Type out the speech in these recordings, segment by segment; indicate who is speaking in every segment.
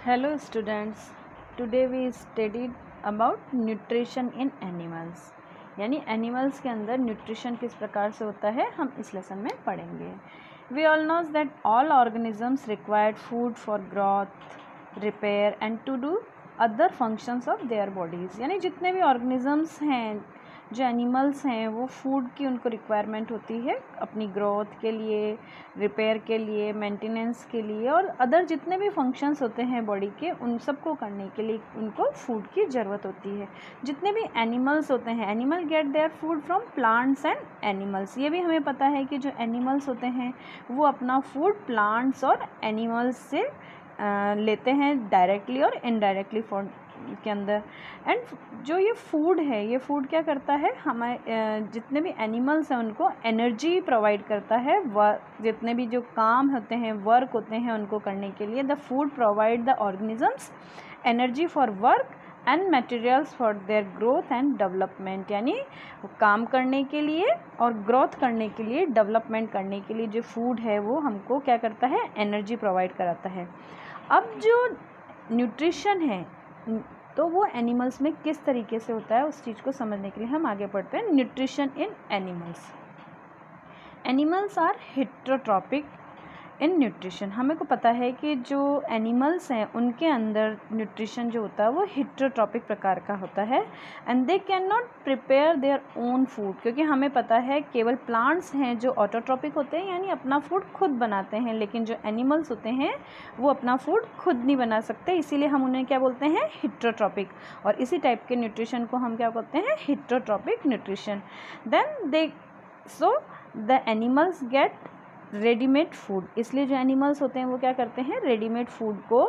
Speaker 1: Hello students, today we studied about nutrition in animals. यानी animals के अंदर nutrition किस प्रकार से होता है हम इस लेसन में पढ़ेंगे. We all knows that all organisms require food for growth, repair and to do other functions of their bodies. यानी जितने भी ऑर्गेनिजम्स हैं, जो एनिमल्स हैं, वो फूड की उनको रिक्वायरमेंट होती है अपनी ग्रोथ के लिए, रिपेयर के लिए, मेंटेनेंस के लिए और अदर जितने भी फंक्शंस होते हैं बॉडी के उन सबको करने के लिए उनको फूड की ज़रूरत होती है. जितने भी एनिमल्स होते हैं, animal gate their food from plants and animals. ये भी हमें पता है कि जो एनिमल्स होते हैं वो अपना फूड प्लांट्स और एनिमल्स से लेते हैं डायरेक्टली और इनडायरेक्टली फॉर्म के अंदर. एंड जो ये फूड है, ये फूड क्या करता है, हमारे जितने भी एनिमल्स हैं उनको एनर्जी प्रोवाइड करता है. जितने भी जो काम होते हैं, वर्क होते हैं, उनको करने के लिए the food provide the organisms energy for work and materials for their growth and development. यानी काम करने के लिए और ग्रोथ करने के लिए, डेवलपमेंट करने के लिए जो फूड है वो हमको क्या करता है, एनर्जी प्रोवाइड कराता है. अब जो न्यूट्रिशन है तो वो एनिमल्स में किस तरीके से होता है उस चीज़ को समझने के लिए हम आगे पढ़ते हैं. Nutrition in animals. Animals are heterotrophic in nutrition. हमें को पता है कि जो एनिमल्स हैं उनके अंदर न्यूट्रिशन जो होता है वो हेटेरोट्रॉपिक प्रकार का होता है. And they can not prepare their own food. क्योंकि हमें पता है केवल प्लांट्स हैं जो ऑटोट्रॉपिक होते हैं, यानी अपना फूड खुद बनाते हैं, लेकिन जो एनिमल्स होते हैं वो अपना फूड खुद नहीं बना सकते. इसीलिए हम उन्हें क्या बोलते हैं, हेटेरोट्रॉपिक. और इसी टाइप के न्यूट्रिशन को हम क्या बोलते हैं, heterotrophic nutrition. Then they so the animals get readymade food. इसलिए जो एनिमल्स होते हैं वो क्या करते हैं, रेडीमेड फूड को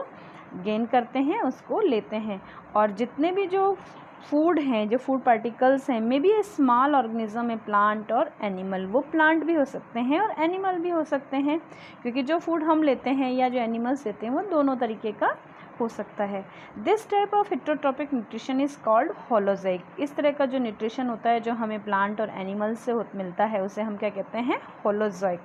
Speaker 1: गेन करते हैं, उसको लेते हैं. और जितने भी जो फूड हैं, जो फूड पार्टिकल्स हैं, may be A small organism है, प्लांट और एनिमल. वो प्लांट भी हो सकते हैं और एनिमल भी हो सकते हैं, क्योंकि जो फूड हम लेते हैं या जो एनिमल्स लेते हैं वो दोनों तरीके का हो सकता है. This type of heterotrophic nutrition is called holozoic. इस तरह का जो न्यूट्रिशन होता है जो हमें प्लांट और एनिमल से मिलता है उसे हम क्या कहते हैं, holozoic.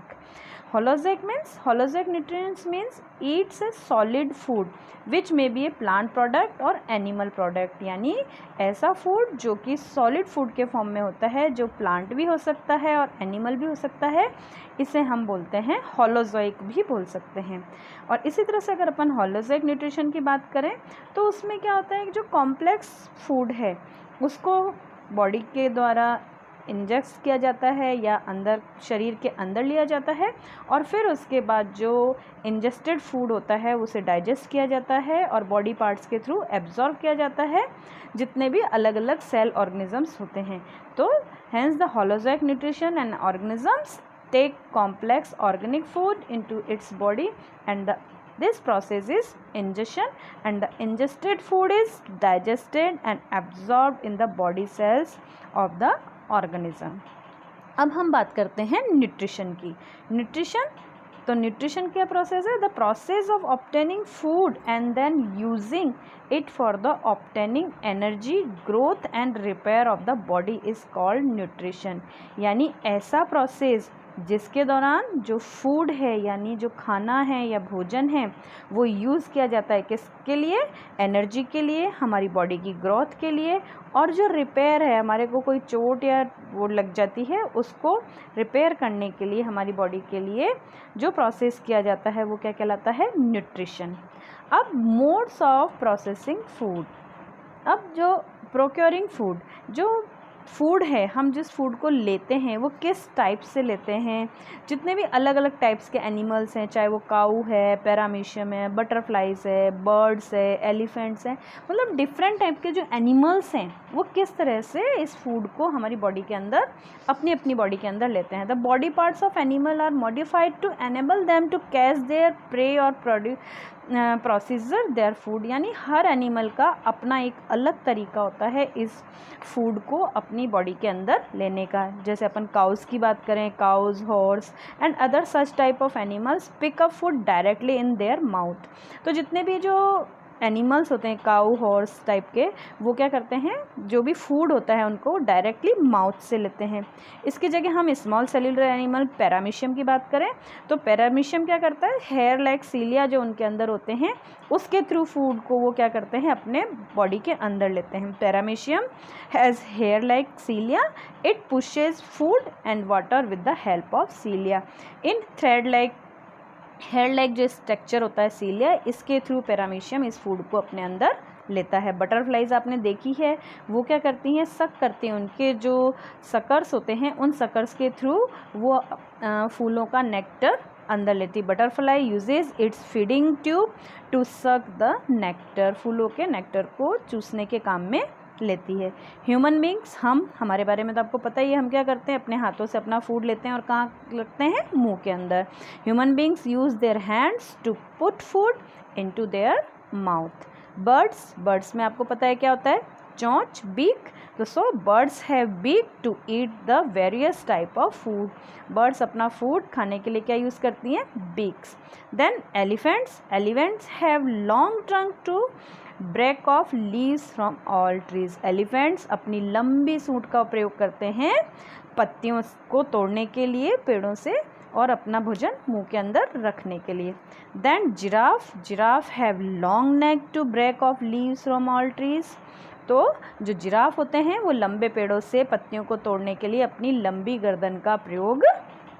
Speaker 1: Holozoic nutrients means eats a solid food which may be a plant product or animal product. यानी ऐसा फूड जो कि सॉलिड फूड के फॉर्म में होता है, जो प्लांट भी हो सकता है और एनिमल भी हो सकता है, इसे हम बोलते हैं होलोजोइक भी बोल सकते हैं. और इसी तरह से अगर अपन होलोजोइक न्यूट्रिशन की बात करें तो उसमें क्या होता है कि जो कॉम्प्लेक्स फूड है उसको बॉडी के द्वारा इंजेक्ट किया जाता है या अंदर शरीर के अंदर लिया जाता है और फिर उसके बाद जो इंजेस्टेड फूड होता है उसे डाइजेस्ट किया जाता है और बॉडी पार्ट्स के थ्रू एब्जॉर्ब किया जाता है, जितने भी अलग अलग सेल ऑर्गेनिजम्स होते हैं. तो hence the holozoic nutrition and organisms take complex organic food into its body and this process is ingestion and the ingested food is digested and absorbed in the body cells of the organism. अब हम बात करते हैं nutrition की. Nutrition क्या process है, the process of obtaining food and then using it for the obtaining energy, growth and repair of the body is called nutrition. यानी ऐसा प्रोसेस जिसके दौरान जो फूड है यानी जो खाना है या भोजन है वो यूज़ किया जाता है किसके लिए, एनर्जी के लिए, हमारी बॉडी की ग्रोथ के लिए. और जो रिपेयर है, हमारे को कोई चोट या वो लग जाती है उसको रिपेयर करने के लिए हमारी बॉडी के लिए जो प्रोसेस किया जाता है वो क्या कहलाता है, न्यूट्रिशन. अब मोड्स ऑफ प्रोसेसिंग फूड. अब जो प्रोक्योरिंग फूड, जो फूड है, हम जिस फूड को लेते हैं वो किस टाइप से लेते हैं. जितने भी अलग अलग टाइप्स के एनिमल्स हैं, चाहे वो काऊ है, पैरामीशियम है, बटरफ्लाइज है, बर्ड्स है, एलिफेंट्स हैं, मतलब डिफरेंट टाइप के जो एनिमल्स हैं वो किस तरह से इस फूड को हमारी बॉडी के अंदर, अपनी अपनी बॉडी के अंदर लेते हैं. The body parts of animal are modified to enable them to catch their prey और प्रोसीजर देयर फूड. यानी हर एनिमल का अपना एक अलग तरीका होता है इस फूड को अपनी बॉडी के अंदर लेने का. जैसे अपन काउस की बात करें, cows, horse and other such type of animals pick up food directly in their mouth. तो जितने भी जो एनिमल्स होते हैं, काऊ, हॉर्स टाइप के, वो क्या करते हैं, जो भी फूड होता है उनको डायरेक्टली माउथ से लेते हैं। इसकी जगह हम स्मॉल सेल्यूलर एनिमल पैरामीशियम की बात करें तो पैरामीशियम क्या करता है, हेयर लाइक सीलिया जो उनके अंदर होते हैं उसके थ्रू फूड को वो क्या करते हैं, अपने बॉडी के अंदर लेते हैं। Paramecium has hair like cilia, it pushes food and water with the help of cilia in thread like, hair like जो स्ट्रक्चर होता है सीलिया, इसके थ्रू पैरामीशियम इस फूड को अपने अंदर लेता है। बटरफ्लाइज आपने देखी है, वो क्या करती हैं, सक करती हैं, उनके जो सकर्स होते हैं उन सकर्स के थ्रू वो फूलों का नेक्टर अंदर लेती। Butterfly uses its feeding tube to suck the nectar, फूलों के नेक्टर को चूसने के काम में लेती है। ह्यूमन बींग्स, हम, हमारे बारे में तो आपको पता ही है, हम क्या करते हैं, अपने हाथों से अपना फूड लेते हैं और कहाँ रखते हैं, मुंह के अंदर। Human beings use their hands to put food into their mouth. Birds, birds में आपको पता है क्या होता है, चोंच, बीक, तो so birds have beak to eat the various type of food. Birds अपना फूड खाने के लिए क्या यूज़ करती हैं, beaks. Then elephants, elephants have long trunk to break off leaves from all trees. Elephants अपनी लंबी सूंड का प्रयोग करते हैं पत्तियों को तोड़ने के लिए पेड़ों से और अपना भोजन मुंह के अंदर रखने के लिए। Then giraffe, giraffe have long neck to break off leaves from all trees. तो जो जिराफ होते हैं वो लंबे पेड़ों से पत्तियों को तोड़ने के लिए अपनी लंबी गर्दन का प्रयोग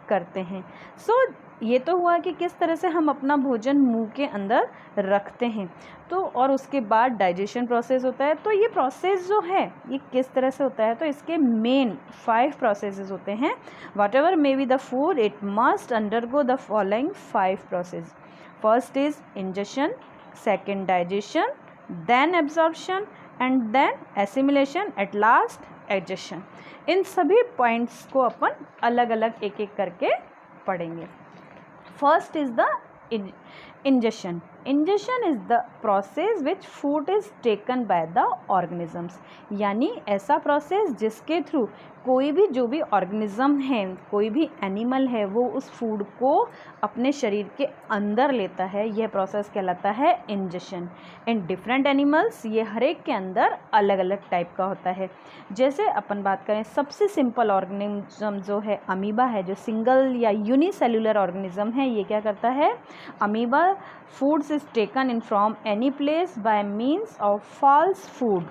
Speaker 1: करते हैं। सो ये तो हुआ कि किस तरह से हम अपना भोजन मुंह के अंदर रखते हैं। तो और उसके बाद डाइजेशन प्रोसेस होता है। तो ये प्रोसेस जो है ये किस तरह से होता है, तो इसके मेन 5 प्रोसेसेस होते हैं। Whatever may be the food, it must undergo the following 5 process. First is ingestion, second digestion, then absorption and then assimilation, at last egestion. इन सभी पॉइंट्स को अपन अलग अलग एक एक करके पढ़ेंगे। First is the ingestion. Ingestion is the process which food is taken by the organisms, यानी ऐसा प्रोसेस जिसके थ्रू कोई भी जो भी ऑर्गेनिज्म है, कोई भी एनिमल है, वो उस फूड को अपने शरीर के अंदर लेता है, यह प्रोसेस कहलाता है इंजेशन। इन डिफरेंट एनिमल्स, ये हर एक के अंदर अलग अलग टाइप का होता है। जैसे अपन बात करें, सबसे सिंपल ऑर्गेनिज्म जो है अमीबा है, जो सिंगल या यूनिसेल्युलर ऑर्गेनिज्म है, ये क्या करता है, amoeba foods is taken in from any place by means of false food.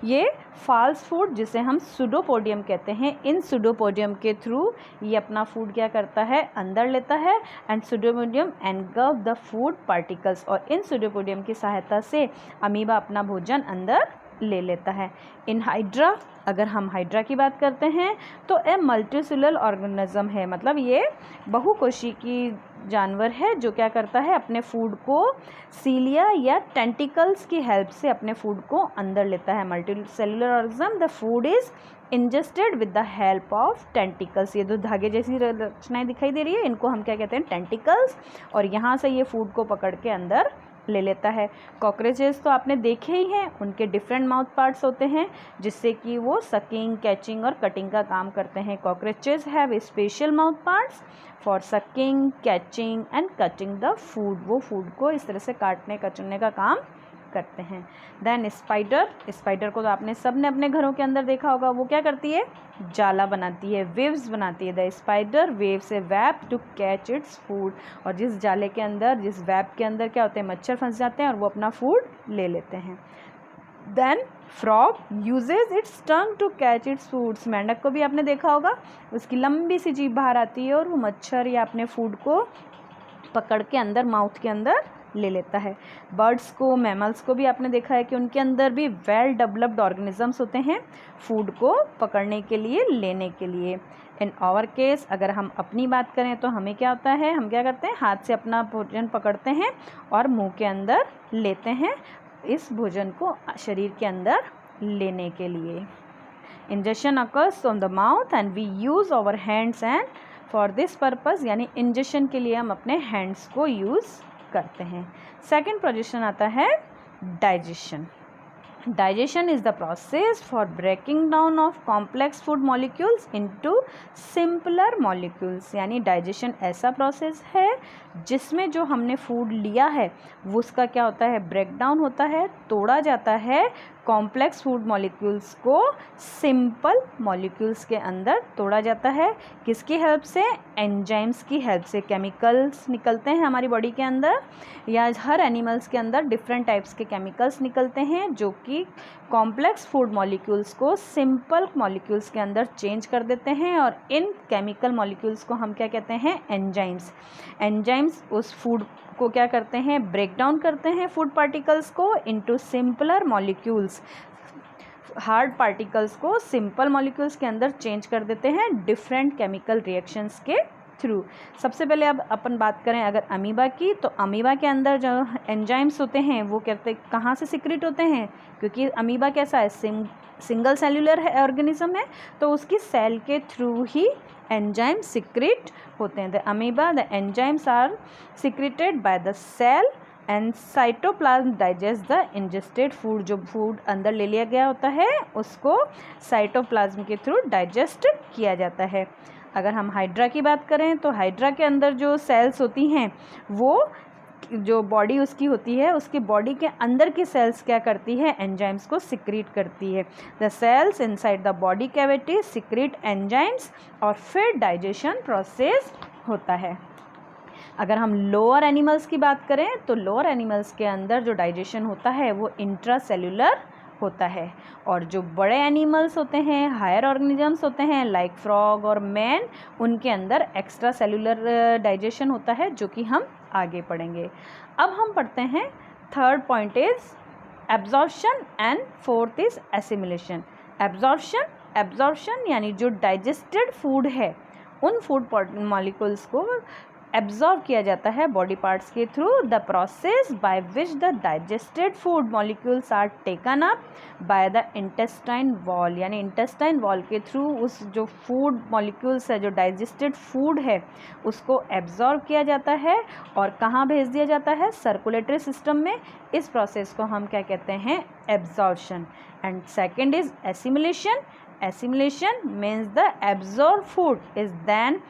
Speaker 1: ये फॉल्स फूड जिसे हम सुडोपोडियम कहते हैं, इन सुडोपोडियम के थ्रू ये अपना फूड क्या करता है, अंदर लेता है। And pseudopodium engulf the food particles, और इन सुडोपोडियम की सहायता से अमीबा अपना भोजन अंदर ले लेता है। इन हाइड्रा, अगर हम हाइड्रा की बात करते हैं तो ए मल्टीसेलुलर ऑर्गेनिज्म है, मतलब ये बहुकोशिकीय जानवर है जो क्या करता है, अपने फूड को सीलिया या टेंटिकल्स की हेल्प से अपने फूड को अंदर लेता है। Multicellular organism, the food is ingested with the help of tentacles. ये जो धागे जैसी रचनाएं दिखाई दे रही है, इनको हम क्या कहते हैं, टेंटिकल्स, और यहाँ से ये फूड को पकड़ के अंदर ले लेता है। कॉकरोचेस तो आपने देखे ही हैं, उनके डिफरेंट माउथ पार्ट्स होते हैं जिससे कि वो सकिंग, कैचिंग और कटिंग का काम करते हैं। Cockroaches have special mouth parts for sucking, catching and cutting the food. वो फूड को इस तरह से काटने कचुनने का काम करते हैं। देन स्पाइडर, स्पाइडर को तो आपने सब ने अपने घरों के अंदर देखा होगा, वो क्या करती है, जाला बनाती है, वेव्स बनाती है। The spider waves A web two catch its food, और जिस जाले के अंदर, जिस वेब के अंदर क्या होते हैं, मच्छर फंस जाते हैं और वो अपना फूड ले लेते हैं। Then frog uses its tongue to catch its foods, मेंढक को भी आपने देखा होगा, उसकी लंबी सी जीभ बाहर आती है और वो मच्छर या अपने फूड को पकड़ के अंदर माउथ के अंदर ले लेता है। बर्ड्स को, मैमल्स को भी आपने देखा है कि उनके अंदर भी वेल डेवलप्ड ऑर्गेनिजम्स होते हैं फूड को पकड़ने के लिए, लेने के लिए। इन आवर केस, अगर हम अपनी बात करें तो हमें क्या होता है, हम क्या करते हैं, हाथ से अपना भोजन पकड़ते हैं और मुंह के अंदर लेते हैं इस भोजन को शरीर के अंदर लेने के लिए। Injection occurs on the mouth and we use our hands and for this purpose, यानी इंजेक्शन के लिए हम अपने हैंड्स को यूज़ करते हैं। सेकंड पोजीशन आता है digestion. Digestion is the process for breaking down of complex food molecules into simpler molecules. यानी डाइजेशन ऐसा प्रोसेस है जिसमें जो हमने फूड लिया है वो उसका क्या होता है, ब्रेक डाउन होता है, तोड़ा जाता है, कॉम्प्लेक्स फूड मॉलिक्यूल्स को सिंपल मॉलिक्यूल्स के अंदर तोड़ा जाता है। किसकी हेल्प से? एंजाइम्स की हेल्प से। केमिकल्स निकलते हैं हमारी बॉडी के अंदर, या हर एनिमल्स के अंदर डिफरेंट टाइप्स के केमिकल्स निकलते हैं जो कि कॉम्प्लेक्स फूड मॉलिक्यूल्स को सिंपल मॉलिक्यूल्स के अंदर चेंज कर देते हैं, और इन केमिकल मॉलिक्यूल्स को हम क्या कहते हैं? एंजाइम्स। एंजाइम्स उस फूड को क्या करते हैं? ब्रेक डाउन करते हैं फूड पार्टिकल्स को into simpler molecules. Hard particles को सिंपल मॉलिक्यूल्स के अंदर चेंज कर देते हैं डिफरेंट केमिकल रिएक्शंस के थ्रू। सबसे पहले अब अपन बात करें अगर अमीबा की, तो अमीबा के अंदर जो एंजाइम्स होते हैं वो कहते कहाँ से सिक्रिट होते हैं? क्योंकि अमीबा कैसा है? सिंगल सेल्यूलर है, ऑर्गेनिज्म है, तो उसकी सेल के थ्रू ही एंजाइम सिक्रिट होते हैं। The amoeba the enzymes are secreted by the cell and cytoplasm digest the ingested food. जो फूड अंदर ले लिया गया होता है उसको साइटोप्लाज्म के थ्रू डाइजेस्ट किया जाता है। अगर हम हाइड्रा की बात करें तो हाइड्रा के अंदर जो सेल्स होती हैं वो जो बॉडी उसकी होती है, उसकी बॉडी के अंदर की सेल्स क्या करती है? एंजाइम्स को सिक्रीट करती है। The cells inside the body cavity secrete enzymes और फिर डाइजेशन प्रोसेस होता है। अगर हम लोअर एनिमल्स की बात करें तो लोअर एनिमल्स के अंदर जो डाइजेशन होता है वो इंट्रासेल्यूलर होता है, और जो बड़े एनिमल्स होते हैं, हायर ऑर्गेनिजम्स होते हैं लाइक फ्रॉग और मैन, उनके अंदर एक्स्ट्रा सेल्यूलर डाइजेशन होता है जो कि हम आगे पढ़ेंगे। अब हम पढ़ते हैं third point is absorption and fourth is assimilation. Absorption यानी जो डाइजेस्टेड फूड है उन फूड मॉलिक्यूल्स को एब्जॉर्ब किया जाता है बॉडी पार्ट्स के through. The process by which the digested food molecules are taken up by the intestine wall, यानी इंटेस्टाइन वॉल के थ्रू उस जो फूड मॉलिक्यूल्स है, जो डाइजेस्टेड फूड है, उसको एब्जॉर्ब किया जाता है और कहाँ भेज दिया जाता है? सर्कुलेटरी सिस्टम में। इस प्रोसेस को हम क्या कहते हैं? Absorption. And second is assimilation. Assimilation means the absorb food is then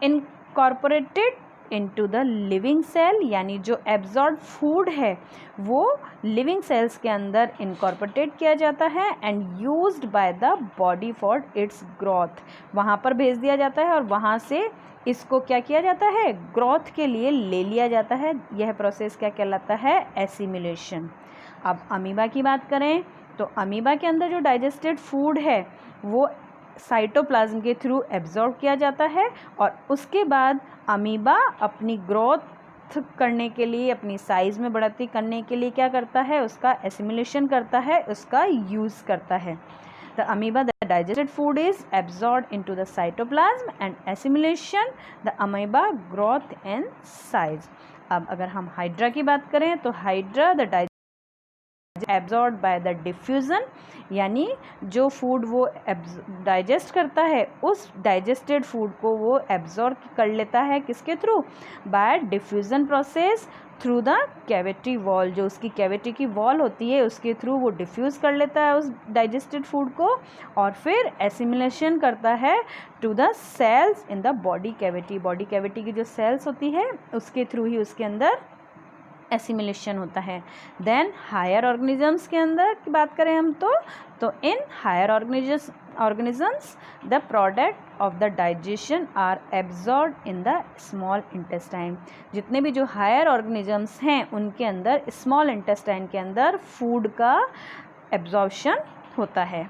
Speaker 1: incorporated into the living cell, यानी जो एब्जॉर्ब फूड है वो लिविंग सेल्स के अंदर इनकॉर्पोरेटेड किया जाता है and used by the body for its growth. वहाँ पर भेज दिया जाता है और वहाँ से इसको क्या किया जाता है? ग्रोथ के लिए ले लिया जाता है। यह प्रोसेस क्या कहलाता है? एसिमिलेशन। अब अमीबा की बात करें तो अमीबा के अंदर जो डाइजेस्टेड फूड है वो साइटोप्लाज्म के थ्रू एब्जॉर्ब किया जाता है, और उसके बाद अमीबा अपनी ग्रोथ करने के लिए, अपनी साइज़ में बढ़ोतरी करने के लिए क्या करता है? उसका एसिमिलेशन करता है, उसका यूज़ करता है। The amoeba the digested food is absorb into the cytoplasm and assimilation the amoeba growth and size. अब अगर हम हाइड्रा की बात करें तो hydra the absorb by the diffusion, यानी जो फूड वो डाइजेस्ट करता है उस डाइजेस्टेड फूड को वो एब्जॉर्ब कर लेता है किसके through? By diffusion process through the cavity wall. जो उसकी कैविटी की वॉल होती है उसके थ्रू वो डिफ्यूज़ कर लेता है उस डाइजेस्टेड फूड को, और फिर एसिमिलेशन करता है to the cells in the body cavity. Body cavity की जो सेल्स होती है उसके थ्रू ही उसके अंदर एसिमिलेशन होता है। देन हायर ऑर्गेनिजम्स के अंदर की बात करें हम तो in higher organisms the product of the digestion are absorb in the small intestine. जितने भी जो हायर ऑर्गेनिजम्स हैं उनके अंदर स्मॉल इंटेस्टाइन के अंदर फूड का एब्जॉर्प्शन होता है।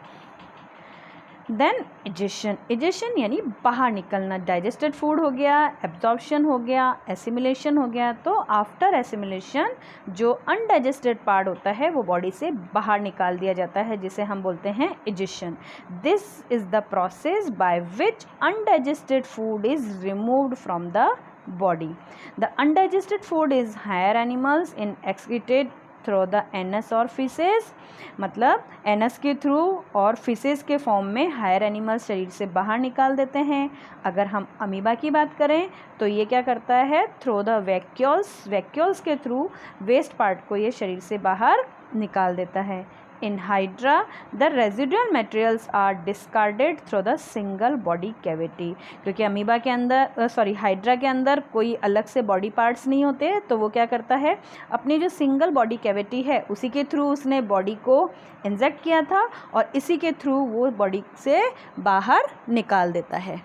Speaker 1: देन इजेशन यानी बाहर निकलना। डाइजेस्टेड फूड हो गया, एब्जॉर्प्शन हो गया, एसिमिलेशन हो गया। तो आफ्टर एसिमिलेशन जो अनडाइजेस्टेड पार्ट होता है वो बॉडी से बाहर निकाल दिया जाता है, जिसे हम बोलते हैं egestion. This is the process by which undigested food is removed from the body. The undigested food is higher animals in excreted through the anus और फिसेस, मतलब एनस के थ्रू और फिसेस के फॉर्म में हायर एनिमल्स शरीर से बाहर निकाल देते हैं। अगर हम अमीबा की बात करें तो ये क्या करता है? थ्रू द वैक्यूल्स के थ्रू वेस्ट पार्ट को ये शरीर से बाहर निकाल देता है। In Hydra, the residual materials are discarded through the single body cavity. क्योंकि अमीबा के अंदर हाइड्रा के अंदर कोई अलग से बॉडी पार्ट्स नहीं होते, तो वो क्या करता है, अपनी जो सिंगल बॉडी कैविटी है उसी के थ्रू उसने बॉडी को इंजेक्ट किया था और इसी के थ्रू वो बॉडी से बाहर निकाल देता है।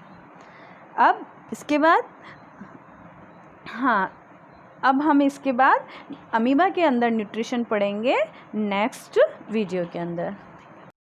Speaker 1: अब इसके बाद अब हम इसके बाद अमीबा के अंदर न्यूट्रिशन पढ़ेंगे नेक्स्ट वीडियो के अंदर।